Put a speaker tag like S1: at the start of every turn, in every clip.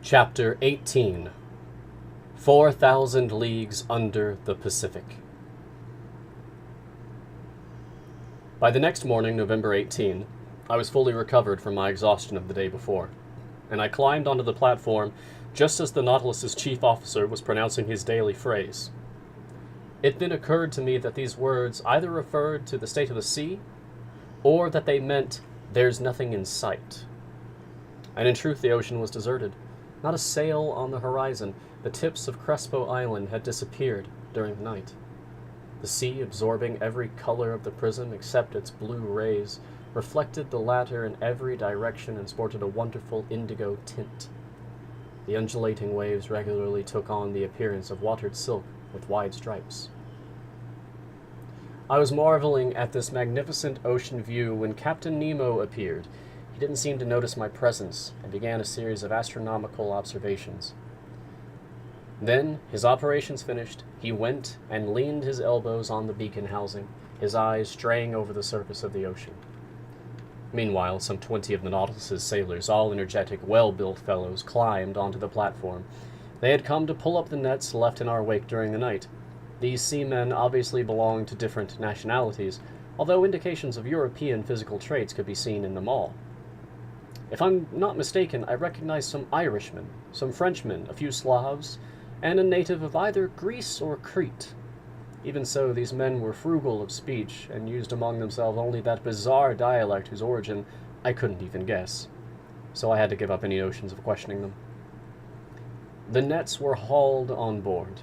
S1: Chapter 18 4,000 Leagues Under the Pacific. By the next morning, November 18, I was fully recovered from my exhaustion of the day before, and I climbed onto the platform just as the Nautilus's chief officer was pronouncing his daily phrase. It then occurred to me that these words either referred to the state of the sea, or that they meant, "There's nothing in sight." And in truth, the ocean was deserted. Not a sail on the horizon. The tips of Crespo Island had disappeared during the night. The sea, absorbing every color of the prism except its blue rays, reflected the latter in every direction and sported a wonderful indigo tint. The undulating waves regularly took on the appearance of watered silk with wide stripes. I was marveling at this magnificent ocean view when Captain Nemo appeared. He didn't seem to notice my presence and began a series of astronomical observations. Then, his operations finished, he went and leaned his elbows on the beacon housing, his eyes straying over the surface of the ocean. Meanwhile, some 20 of the Nautilus's sailors, all energetic, well-built fellows, climbed onto the platform. They had come to pull up the nets left in our wake during the night. These seamen obviously belonged to different nationalities, although indications of European physical traits could be seen in them all. If I'm not mistaken, I recognized some Irishmen, some Frenchmen, a few Slavs, and a native of either Greece or Crete. Even so, these men were frugal of speech, and used among themselves only that bizarre dialect whose origin I couldn't even guess, so I had to give up any notions of questioning them. The nets were hauled on board.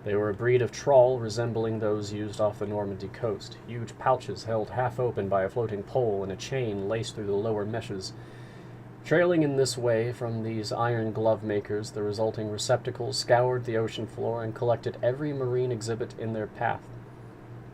S1: They were a breed of trawl resembling those used off the Normandy coast, huge pouches held half open by a floating pole and a chain laced through the lower meshes. Trailing in this way from these iron glove makers, the resulting receptacles scoured the ocean floor and collected every marine exhibit in their path.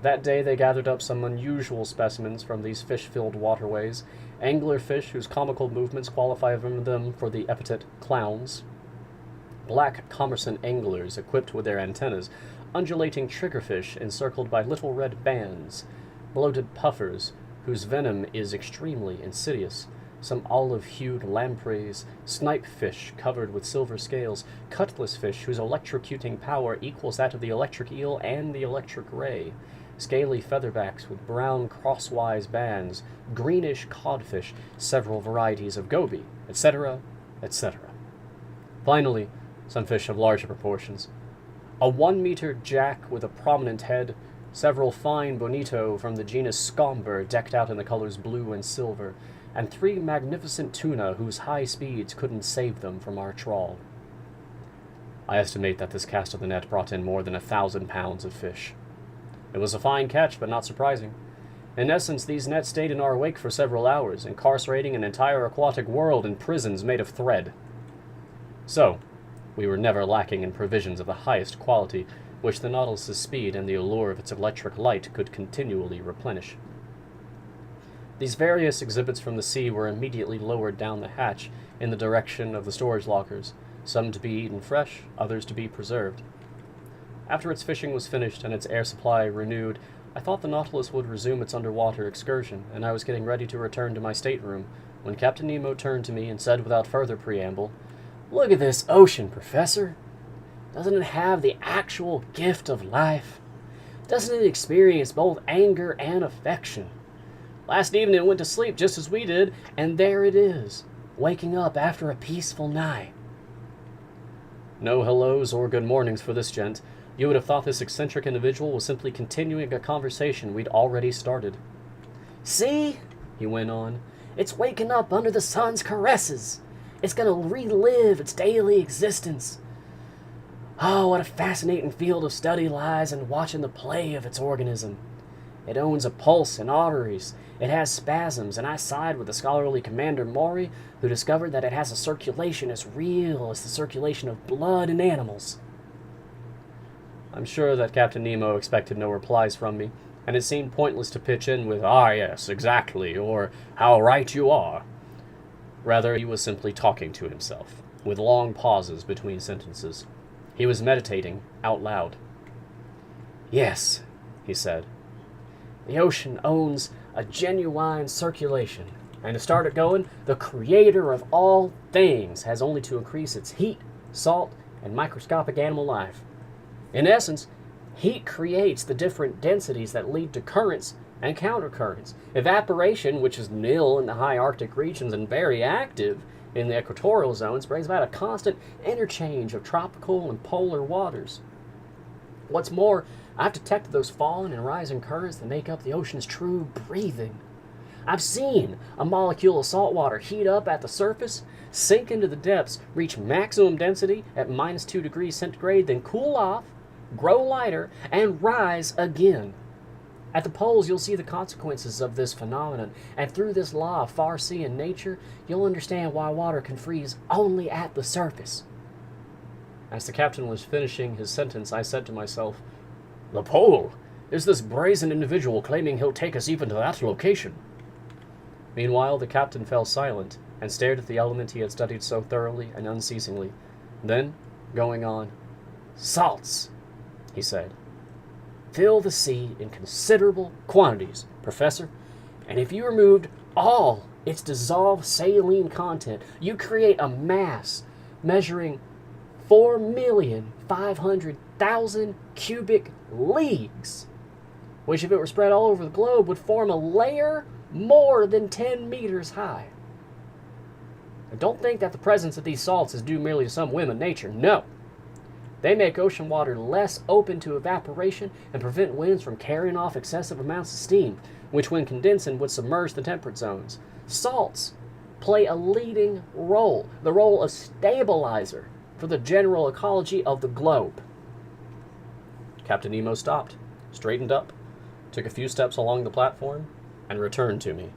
S1: That day they gathered up some unusual specimens from these fish-filled waterways, anglerfish whose comical movements qualify them for the epithet clowns, black commercant anglers equipped with their antennas, undulating triggerfish encircled by little red bands, bloated puffers whose venom is extremely insidious, some olive-hued lampreys, snipefish covered with silver scales, cutlass fish whose electrocuting power equals that of the electric eel and the electric ray, scaly featherbacks with brown crosswise bands, greenish codfish, several varieties of goby, etc., etc. Finally, some fish of larger proportions. A 1-meter jack with a prominent head, several fine bonito from the genus Scomber decked out in the colors blue and silver, and 3 magnificent tuna whose high speeds couldn't save them from our trawl. I estimate that this cast of the net brought in more than 1,000 pounds of fish. It was a fine catch, but not surprising. In essence, these nets stayed in our wake for several hours, incarcerating an entire aquatic world in prisons made of thread. So, we were never lacking in provisions of the highest quality, which the Nautilus's speed and the allure of its electric light could continually replenish. These various exhibits from the sea were immediately lowered down the hatch in the direction of the storage lockers, some to be eaten fresh, others to be preserved. After its fishing was finished and its air supply renewed, I thought the Nautilus would resume its underwater excursion, and I was getting ready to return to my stateroom, when Captain Nemo turned to me and said without further preamble, "Look at this ocean, Professor. Doesn't it have the actual gift of life? Doesn't it experience both anger and affection? Last evening it went to sleep just as we did, and there it is, waking up after a peaceful night." No hellos or good mornings for this gent. You would have thought this eccentric individual was simply continuing a conversation we'd already started.
S2: "See?" he went on. "It's waking up under the sun's caresses. It's going to relive its daily existence. Oh, what a fascinating field of study lies in watching the play of its organism. It owns a pulse and arteries. It has spasms, and I side with the scholarly Commander Maury, who discovered that it has a circulation as real as the circulation of blood in animals."
S1: I'm sure that Captain Nemo expected no replies from me, and it seemed pointless to pitch in with, "Ah, yes, exactly," or "How right you are." Rather, he was simply talking to himself, with long pauses between sentences. He was meditating out loud.
S2: "Yes," he said. "The ocean owns a genuine circulation. And to start it going, the creator of all things has only to increase its heat, salt, and microscopic animal life. In essence, heat creates the different densities that lead to currents and countercurrents. Evaporation, which is nil in the high Arctic regions and very active in the equatorial zones, brings about a constant interchange of tropical and polar waters. What's more, I've detected those falling and rising currents that make up the ocean's true breathing. I've seen a molecule of salt water heat up at the surface, sink into the depths, reach maximum density at minus 2 degrees centigrade, then cool off, grow lighter, and rise again. At the poles, you'll see the consequences of this phenomenon, and through this law of far-seeing nature, you'll understand why water can freeze only at the surface. As the captain was finishing his sentence, I said to myself, "The pole? Is this brazen individual claiming he'll take us even to that location?" Meanwhile, the captain fell silent and stared at the element he had studied so thoroughly and unceasingly. Then, going on, "Salts," he said, "fill the sea in considerable quantities, Professor, and if you removed all its dissolved saline content, you create a mass measuring 4,500,000 cubic leagues, which if it were spread all over the globe would form a layer more than 10 meters high. And don't think that the presence of these salts is due merely to some whim of nature. No. They make ocean water less open to evaporation and prevent winds from carrying off excessive amounts of steam, which when condensing would submerge the temperate zones. Salts play a leading role, the role of stabilizer for the general ecology of the globe." Captain Nemo stopped, straightened up, took a few steps along the platform, and returned to me.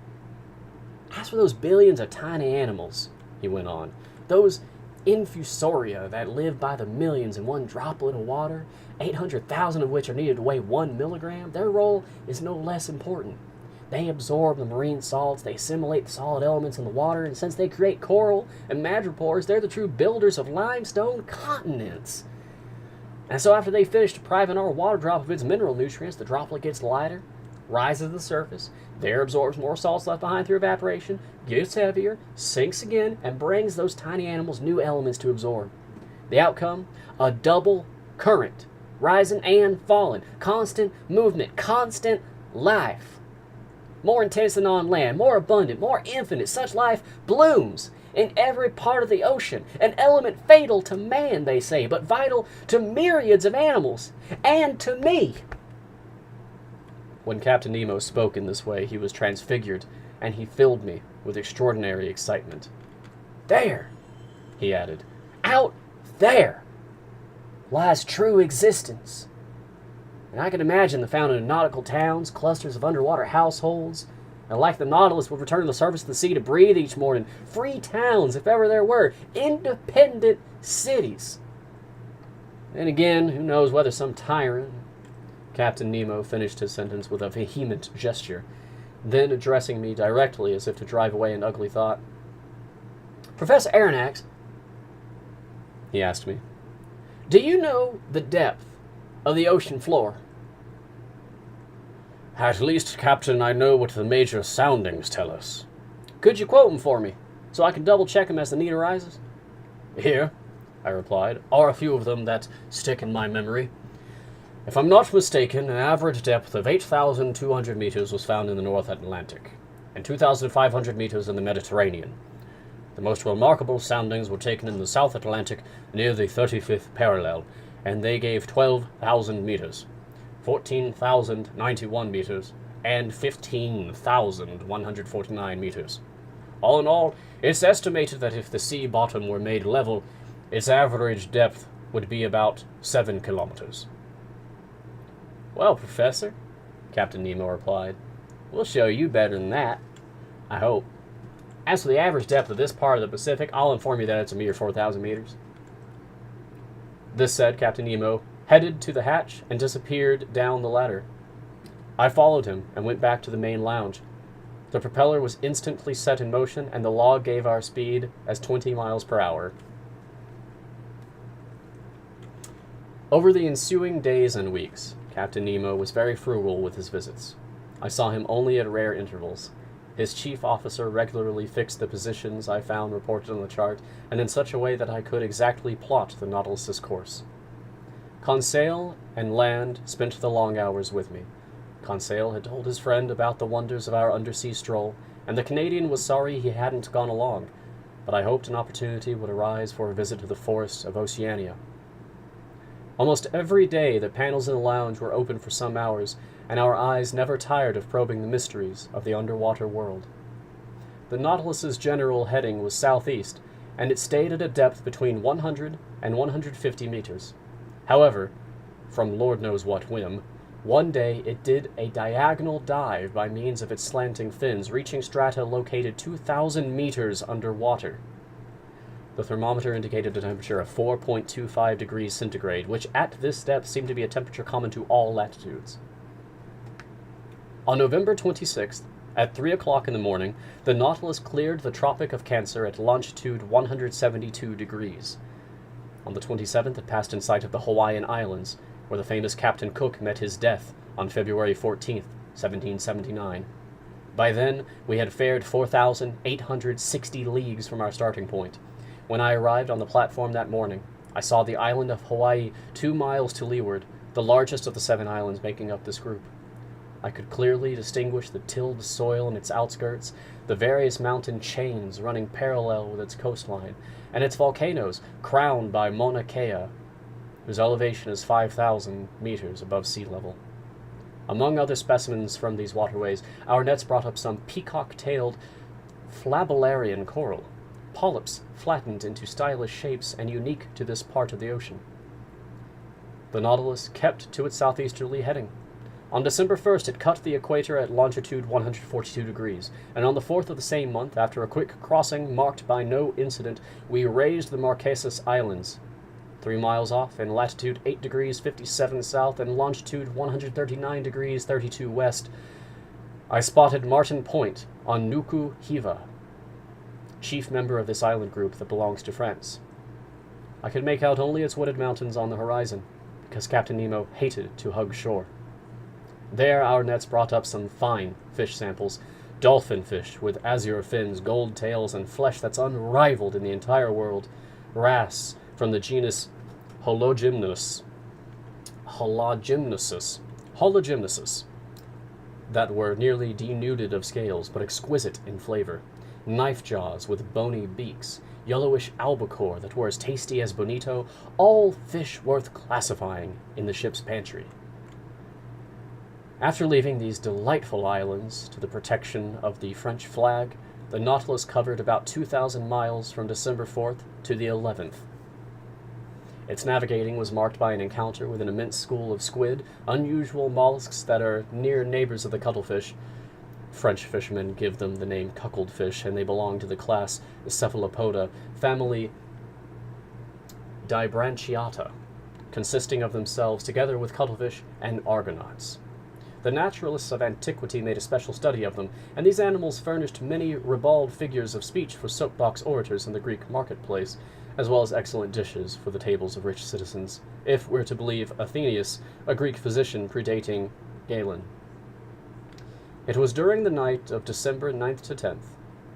S2: "As for those billions of tiny animals," he went on, "those infusoria that live by the millions in one droplet of water, 800,000 of which are needed to weigh 1 milligram, their role is no less important. They absorb the marine salts, they assimilate the solid elements in the water, and since they create coral and madrepores, they're the true builders of limestone continents. And so after they finish depriving our water drop of its mineral nutrients, the droplet gets lighter, rises to the surface, there absorbs more salts left behind through evaporation, gets heavier, sinks again, and brings those tiny animals new elements to absorb. The outcome? A double current, rising and falling, constant movement, constant life. More intense than on land, more abundant, more infinite. Such life blooms in every part of the ocean, an element fatal to man, they say, but vital to myriads of animals, and to me." When Captain Nemo spoke in this way, he was transfigured, and he filled me with extraordinary excitement. "There," he added, "out there lies true existence. And I can imagine the founding of nautical towns, clusters of underwater households, and like the Nautilus would return to the surface of the sea to breathe each morning, free towns, if ever there were, independent cities. Then again, who knows whether some tyrant..." Captain Nemo finished his sentence with a vehement gesture, then addressing me directly as if to drive away an ugly thought. "Professor Aronnax," he asked me, "do you know the depth of the ocean floor?"
S1: "At least, Captain, I know what the major soundings tell us."
S2: "Could you quote them for me, so I can double-check them as the need arises?"
S1: "Here," I replied, "are a few of them that stick in my memory. If I'm not mistaken, an average depth of 8,200 meters was found in the North Atlantic, and 2,500 meters in the Mediterranean. The most remarkable soundings were taken in the South Atlantic near the 35th parallel, and they gave 12,000 meters, 14,091 meters, and 15,149 meters. All in all, it's estimated that if the sea bottom were made level, its average depth would be about 7 kilometers.
S2: "Well, Professor," Captain Nemo replied, "we'll show you better than that, I hope. As for the average depth of this part of the Pacific, I'll inform you that it's a mere 4,000 meters." This said, Captain Nemo headed to the hatch and disappeared down the ladder. I followed him and went back to the main lounge. The propeller was instantly set in motion, and the log gave our speed as 20 miles per hour. Over the ensuing days and weeks, Captain Nemo was very frugal with his visits. I saw him only at rare intervals.
S1: His chief officer regularly fixed the positions I found reported on the chart, and in such a way that I could exactly plot the Nautilus's course. Conseil and Land spent the long hours with me. Conseil had told his friend about the wonders of our undersea stroll, and the Canadian was sorry he hadn't gone along, but I hoped an opportunity would arise for a visit to the forests of Oceania. Almost every day the panels in the lounge were open for some hours, and our eyes never tired of probing the mysteries of the underwater world. The Nautilus's general heading was southeast, and it stayed at a depth between 100 and 150 meters. However, from Lord knows what whim, one day it did a diagonal dive by means of its slanting fins, reaching strata located 2,000 meters underwater. The thermometer indicated a temperature of 4.25 degrees centigrade, which at this depth seemed to be a temperature common to all latitudes. On November 26th, at 3 o'clock in the morning, the Nautilus cleared the Tropic of Cancer at longitude 172 degrees. On the 27th, it passed in sight of the Hawaiian Islands, where the famous Captain Cook met his death on February 14th, 1779. By then, we had fared 4,860 leagues from our starting point. When I arrived on the platform that morning, I saw the island of Hawaii 2 miles to leeward, the largest of the 7 islands making up this group. I could clearly distinguish the tilled soil in its outskirts, the various mountain chains running parallel with its coastline, and its volcanoes crowned by Mauna Kea, whose elevation is 5,000 meters above sea level. Among other specimens from these waterways, our nets brought up some peacock-tailed flabellarian coral, polyps flattened into stylish shapes and unique to this part of the ocean. The Nautilus kept to its southeasterly heading. On December 1st, it cut the equator at longitude 142 degrees, and on the 4th of the same month, after a quick crossing marked by no incident, we raised the Marquesas Islands, 3 miles off, in latitude 8 degrees 57 south and longitude 139 degrees 32 west. I spotted Martin Point on Nuku Hiva, chief member of this island group that belongs to France. I could make out only its wooded mountains on the horizon, because Captain Nemo hated to hug shore. There our nets brought up some fine fish samples, dolphin fish with azure fins, gold tails, and flesh that's unrivaled in the entire world, wrasse from the genus Hologymnosus, that were nearly denuded of scales but exquisite in flavor, knife jaws with bony beaks, yellowish albacore that were as tasty as bonito, all fish worth classifying in the ship's pantry. After leaving these delightful islands to the protection of the French flag, the Nautilus covered about 2,000 miles from December 4th to the 11th. Its navigating was marked by an encounter with an immense school of squid, unusual mollusks that are near neighbors of the cuttlefish. French fishermen give them the name cuckold fish, and they belong to the class Cephalopoda, family Dibranchiata, consisting of themselves together with cuttlefish and argonauts. The naturalists of antiquity made a special study of them, and these animals furnished many ribald figures of speech for soapbox orators in the Greek marketplace, as well as excellent dishes for the tables of rich citizens, if we're to believe Athenaeus, a Greek physician predating Galen. It was during the night of December 9th to 10th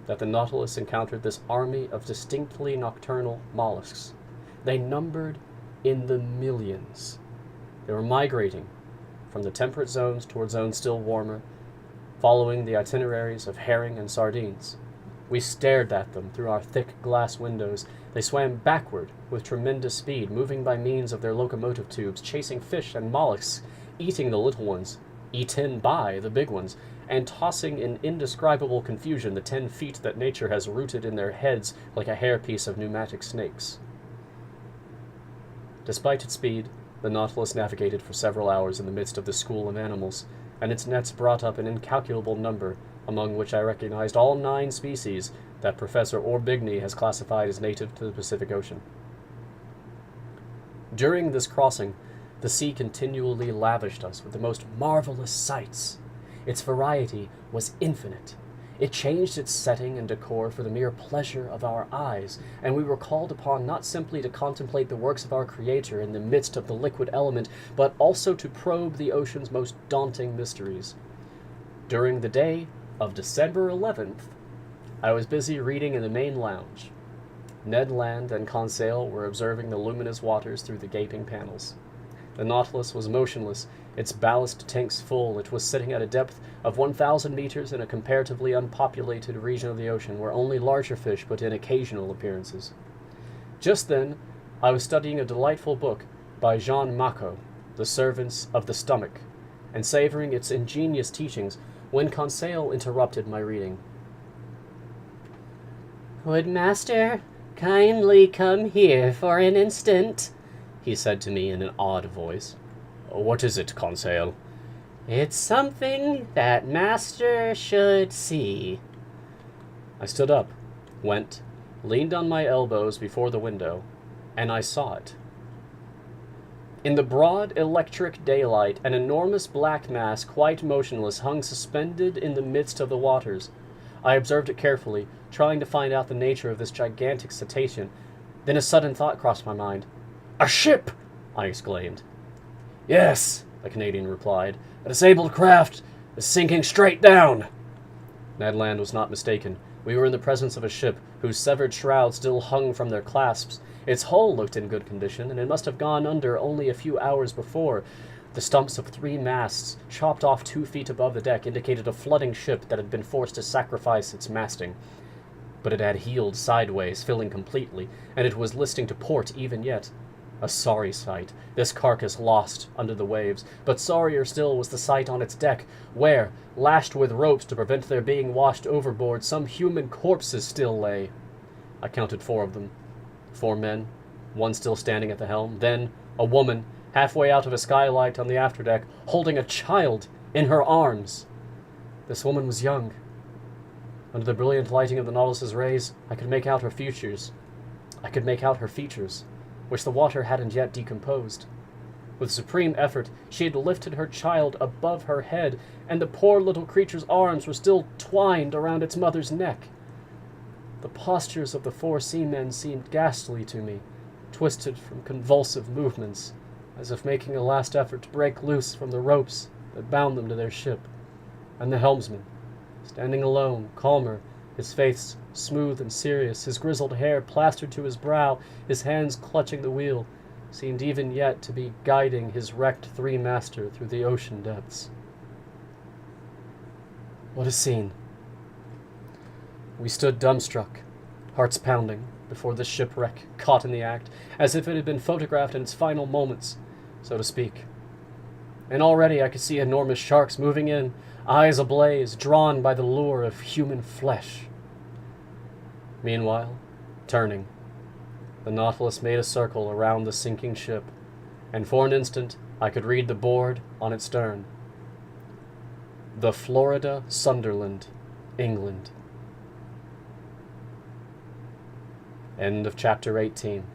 S1: that the Nautilus encountered this army of distinctly nocturnal mollusks. They numbered in the millions. They were migrating from the temperate zones toward zones still warmer, following the itineraries of herring and sardines. We stared at them through our thick glass windows. They swam backward with tremendous speed, moving by means of their locomotive tubes, chasing fish and mollusks, eating the little ones, eaten by the big ones, and tossing in indescribable confusion the 10 feet that nature has rooted in their heads like a hairpiece of pneumatic snakes. Despite its speed, the Nautilus navigated for several hours in the midst of this school of animals, and its nets brought up an incalculable number, among which I recognized all 9 species that Professor Orbigny has classified as native to the Pacific Ocean. During this crossing, the sea continually lavished us with the most marvelous sights. Its variety was infinite. It changed its setting and decor for the mere pleasure of our eyes, and we were called upon not simply to contemplate the works of our Creator in the midst of the liquid element, but also to probe the ocean's most daunting mysteries. During the day, of December 11th, I was busy reading in the main lounge. Ned Land and Conseil were observing the luminous waters through the gaping panels. The Nautilus was motionless, its ballast tanks full. It was sitting at a depth of 1,000 meters in a comparatively unpopulated region of the ocean where only larger fish put in occasional appearances. Just then, I was studying a delightful book by Jean Macot, The Servants of the Stomach, and savoring its ingenious teachings when Conseil interrupted my reading.
S2: "Would master kindly come here for an instant?"
S1: he said to me in an odd voice. What is it, Conseil?
S2: "It's something that master should see."
S1: I stood up, went, leaned on my elbows before the window, and I saw it. In the broad electric daylight, an enormous black mass, quite motionless, hung suspended in the midst of the waters. I observed it carefully, trying to find out the nature of this gigantic cetacean. Then a sudden thought crossed my mind. "A ship!" I exclaimed. "Yes," the Canadian replied. "A disabled craft is sinking straight down." Ned Land was not mistaken. We were in the presence of a ship whose severed shrouds still hung from their clasps. Its hull looked in good condition, and it must have gone under only a few hours before. The stumps of 3 masts, chopped off 2 feet above the deck, indicated a flooding ship that had been forced to sacrifice its masting. But it had heeled sideways, filling completely, and it was listing to port even yet. A sorry sight, this carcass lost under the waves, but sorrier still was the sight on its deck, where, lashed with ropes to prevent their being washed overboard, some human corpses still lay. I counted 4 of them. 4 men, one still standing at the helm, then a woman, halfway out of a skylight on the afterdeck, holding a child in her arms. This woman was young. Under the brilliant lighting of the Nautilus's rays, I could make out her features. Which the water hadn't yet decomposed. With supreme effort, she had lifted her child above her head, and the poor little creature's arms were still twined around its mother's neck. The postures of the 4 seamen seemed ghastly to me, twisted from convulsive movements, as if making a last effort to break loose from the ropes that bound them to their ship. And the helmsman, standing alone, calmer, his face smooth and serious, his grizzled hair plastered to his brow, his hands clutching the wheel, seemed even yet to be guiding his wrecked 3-master through the ocean depths. What a scene! We stood dumbstruck, hearts pounding, before this shipwreck, caught in the act, as if it had been photographed in its final moments, so to speak. And already I could see enormous sharks moving in, eyes ablaze, drawn by the lure of human flesh. Meanwhile, turning, the Nautilus made a circle around the sinking ship, and for an instant I could read the board on its stern. The Florida Sunderland, England. End of chapter 18.